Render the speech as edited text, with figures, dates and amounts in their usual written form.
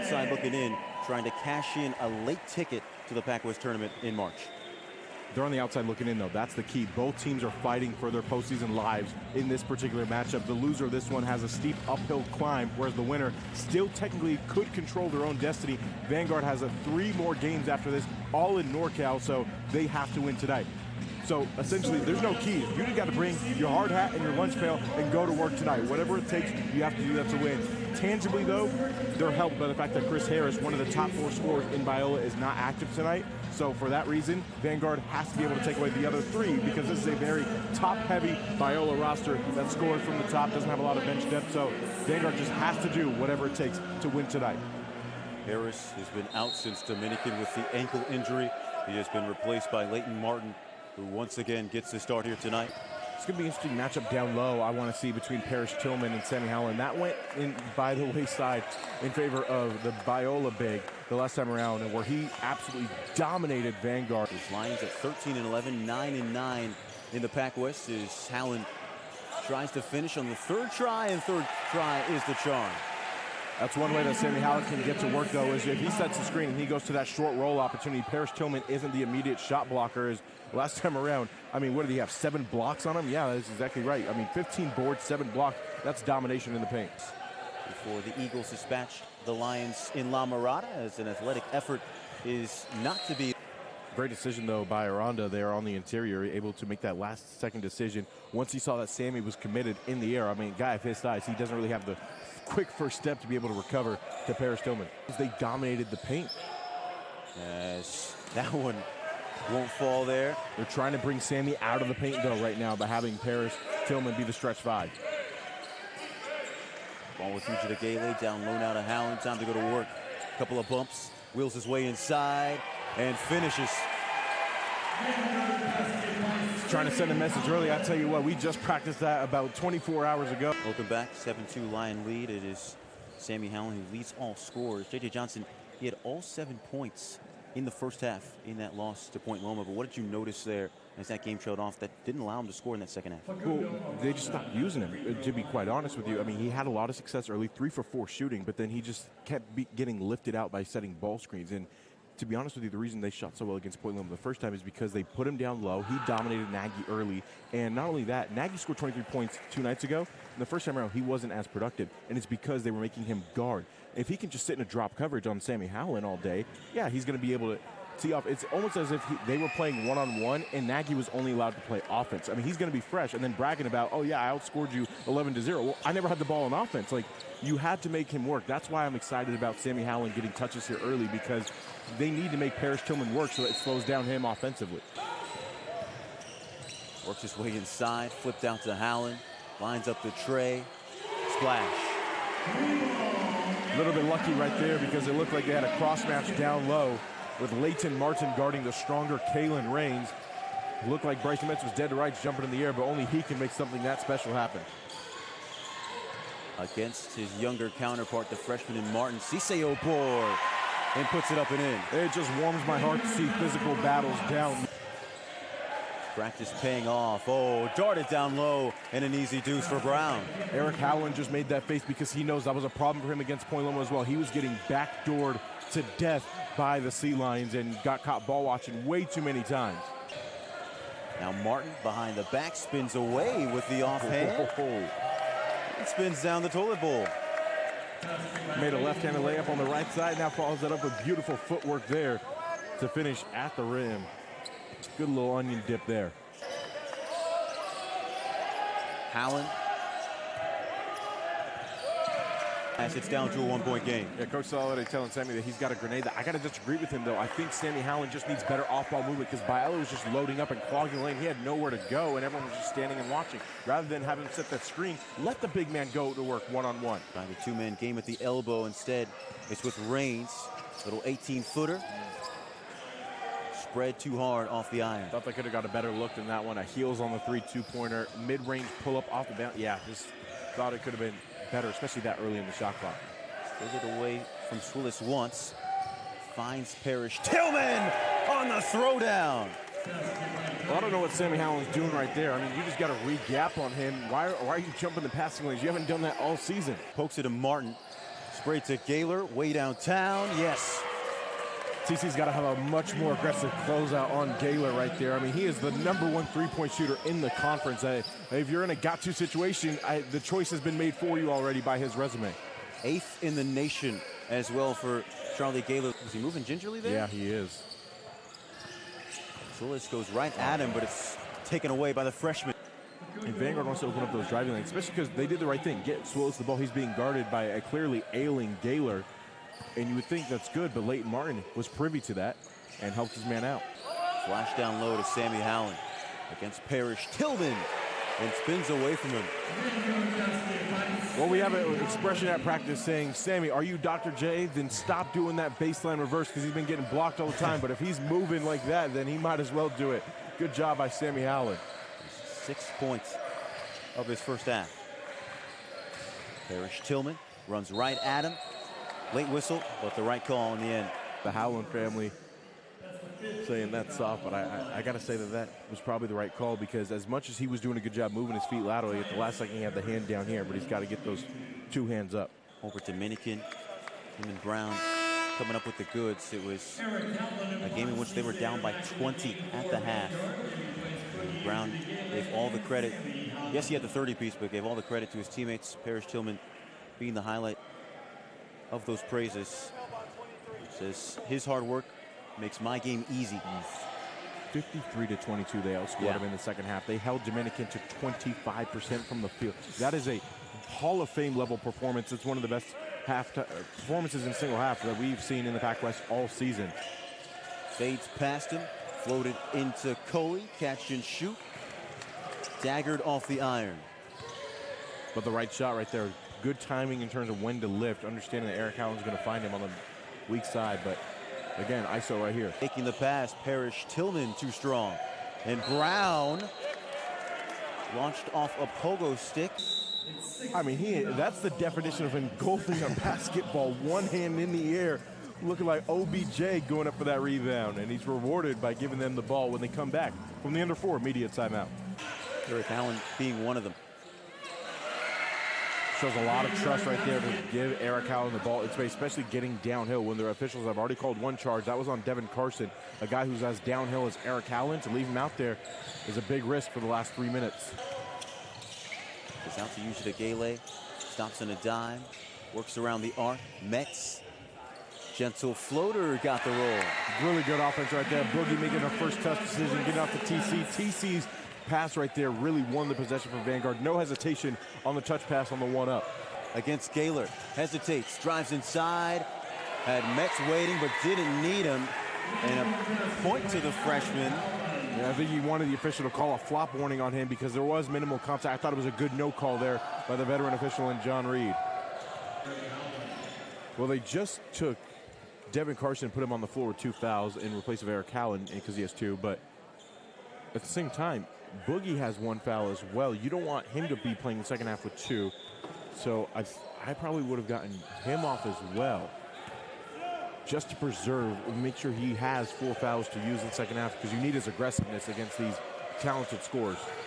outside looking in, trying to cash in a late ticket to the PacWest tournament in March. They're on the outside looking in, though. That's the key. Both teams are fighting for their postseason lives in this particular matchup. The loser of this one has a steep uphill climb, whereas the winner still technically could control their own destiny. Vanguard has 3 more games after this, all in NorCal, so they have to win tonight. So essentially, there's no keys. You just got to bring your hard hat and your lunch pail and go to work tonight. Whatever it takes, you have to do that to win. Tangibly, though, they're helped by the fact that Chris Harris, one of the top 4 scorers in Biola, is not active tonight. So for that reason, Vanguard has to be able to take away the other 3 because this is a very top-heavy Biola roster that scores from the top, doesn't have a lot of bench depth. So Vanguard just has to do whatever it takes to win tonight. Harris has been out since Dominican with the ankle injury. He has been replaced by Leighton Martin, who once again gets the start here tonight. It's going to be an interesting matchup down low, I want to see, between Parrish Tillman and Sammy Howland. That went in by the wayside in favor of the Biola big the last time around, and where he absolutely dominated Vanguard. His Lions at 13-11, 9-9 in the PacWest as Howland tries to finish on the 3rd try, and 3rd try is the charm. That's one way that Sammy Howland can get to work, though, is if he sets the screen and he goes to that short roll opportunity. Parrish Tillman isn't the immediate shot blocker as last time around. I mean, what did he have, 7 blocks on him? Yeah, that's exactly right. I mean, 15 boards, 7 blocks. That's domination in the paint. Before the Eagles dispatch the Lions in La Mirada, as an athletic effort is not to be. Great decision, though, by Aranda there on the interior, able to make that last-second decision. Once he saw that Sammy was committed in the air, I mean, guy of his size, he doesn't really have the quick first step to be able to recover to Parrish Tillman. They dominated the paint. As that one won't fall there. They're trying to bring Sammy out of the paint, though, right now by having Parrish Tillman be the stretch 5. Ball with Fujita Gale, down low now to Howland. Time to go to work. Couple of bumps, wheels his way inside, and finishes. Trying to send a message early. I tell you what, we just practiced that about 24 hours ago. Welcome back, 7-2 Lion lead. It is Sammy Howland who leads all scorers. J.J. Johnson, he had all 7 points in the first half in that loss to Point Loma. But what did you notice there as that game trailed off that didn't allow him to score in that second half? Well, they just stopped using him, to be quite honest with you. I mean, he had a lot of success early, 3 for 4 shooting, but then he just kept getting lifted out by setting ball screens. And to be honest with you, the reason they shot so well against Point Loma the first time is because they put him down low. He dominated Nagy early. And not only that, Nagy scored 23 points 2 nights ago. And the first time around, he wasn't as productive. And it's because they were making him guard. If he can just sit in a drop coverage on Sammy Howland all day, yeah, he's going to be able to tee off. It's almost as if they were playing one-on-one and Nagy was only allowed to play offense. I mean, he's going to be fresh and then bragging about, oh, yeah, I outscored you 11-0. Well, I never had the ball on offense. Like, you had to make him work. That's why I'm excited about Sammy Howland getting touches here early, because they need to make Parrish Tillman work so that it slows down him offensively. Works his way inside, flipped out to Howland, lines up the tray, splash. A little bit lucky right there because it looked like they had a cross match down low with Leighton Martin guarding the stronger Kalen Rains. It looked like Bryson Metz was dead to rights jumping in the air, but only he can make something that special happen. Against his younger counterpart, the freshman in Martin, Cisse Obor, and puts it up and in. It just warms my heart to see physical battles down. Practice paying off. Oh, darted down low, and an easy deuce for Brown. Eric Howland just made that face because he knows that was a problem for him against Point Loma as well. He was getting backdoored to death by the Sea Lions and got caught ball watching way too many times. Now Martin behind the back spins away with the offhand. It spins down the toilet bowl. Made a left-handed layup on the right side. Now follows that up with beautiful footwork there to finish at the rim. Good little onion dip there. Howland. As it's down to a 1-point game. Yeah, Coach Soliday telling Sammy that he's got a grenade. I got to disagree with him, though. I think Sammy Howland just needs better off-ball movement because Biola was just loading up and clogging the lane. He had nowhere to go, and everyone was just standing and watching. Rather than have him set that screen, let the big man go to work one-on-one. Trying the two-man game at the elbow. Instead, it's with Rains. Little 18-footer. Spread too hard off the iron. Thought they could have got a better look than that one. A heels on the 3-2-pointer. Mid-range pull-up off the bounce. Yeah, just thought it could have been better, especially that early in the shot clock. Throws it away from Swillis once. Finds Parrish Tillman on the throwdown. Well, I don't know what Sammy Howland's doing right there. I mean, you just got to re-gap on him. Why are you jumping the passing lanes? You haven't done that all season. Pokes it to Martin. Great to Gaylor, way downtown. Yes. TC's got to have a much more aggressive closeout on Gaylor right there. I mean, he is the #1 three-point shooter in the conference. If you're in a got-to situation, the choice has been made for you already by his resume. 8th in the nation as well for Charlie Gaylor. Is he moving gingerly there? Yeah, he is. Willis goes right at him, but it's taken away by the freshman. And Vanguard wants to open up those driving lanes, especially because they did the right thing. Get Swillis the ball. He's being guarded by a clearly ailing Gaylor. And you would think that's good, but Leighton Martin was privy to that and helped his man out. Flash down low to Sammy Howland against Parrish Tillman and spins away from him. Well, we have an expression at practice saying, Sammy, are you Dr. J? Then stop doing that baseline reverse because he's been getting blocked all the time. But if he's moving like that, then he might as well do it. Good job by Sammy Howland. 6 points of his first half. Parrish Tillman runs right at him. Late whistle, but the right call in the end. The Howland family saying that's soft, but I got to say that was probably the right call because as much as he was doing a good job moving his feet laterally, at the last second he had the hand down here, but he's got to get those 2 hands up. Over Dominican, him and Brown coming up with the goods. It was a game in which they were down by 20 at the half. And Brown gave all the credit. Yes, he had the 30-piece, but gave all the credit to his teammates. Parrish Tillman being the highlight of those praises. Says his hard work makes my game easy. 53-22, they outscored him in the second half. They held Dominican to 25% from the field. That is a Hall of Fame level performance. It's one of the best performances in single half that we've seen in the PacWest all season. Fades past him, floated into Coley, catch and shoot. Daggered off the iron. But the right shot right there. Good timing in terms of when to lift, understanding that Eric Howland's going to find him on the weak side, but again, ISO right here. Taking the pass, Parrish Tillman too strong. And Brown launched off a pogo stick. I mean, that's the definition of engulfing a basketball, one hand in the air, looking like OBJ going up for that rebound, and he's rewarded by giving them the ball when they come back from the under 4 immediate timeout. Eric Howland being one of them. Shows a lot of trust right there to give Eric Howland the ball in space, especially getting downhill when their officials have already called one charge. That was on Devin Carson, a guy who's as downhill as Eric Howland. To leave him out there is a big risk for the last 3 minutes. Gets out to use it Gale. Stops on a dime. Works around the arc. Metz. Gentle floater got the roll. Really good offense right there. Boogie making a first touch decision, getting out to TC. TC's pass right there really won the possession for Vanguard. No hesitation on the touch pass on the one-up. Against Gaylor, hesitates, drives inside, had Metz waiting but didn't need him. And a point to the freshman. Yeah, I think he wanted the official to call a flop warning on him because there was minimal contact. I thought it was a good no call there by the veteran official and John Reed. Well, they just took Devin Carson and put him on the floor with 2 fouls in place of Eric Howland because he has 2, but at the same time, Boogie has 1 foul as well. You don't want him to be playing the second half with 2. So I probably would have gotten him off as well, just to preserve and make sure he has 4 fouls to use in the second half because you need his aggressiveness against these talented scorers.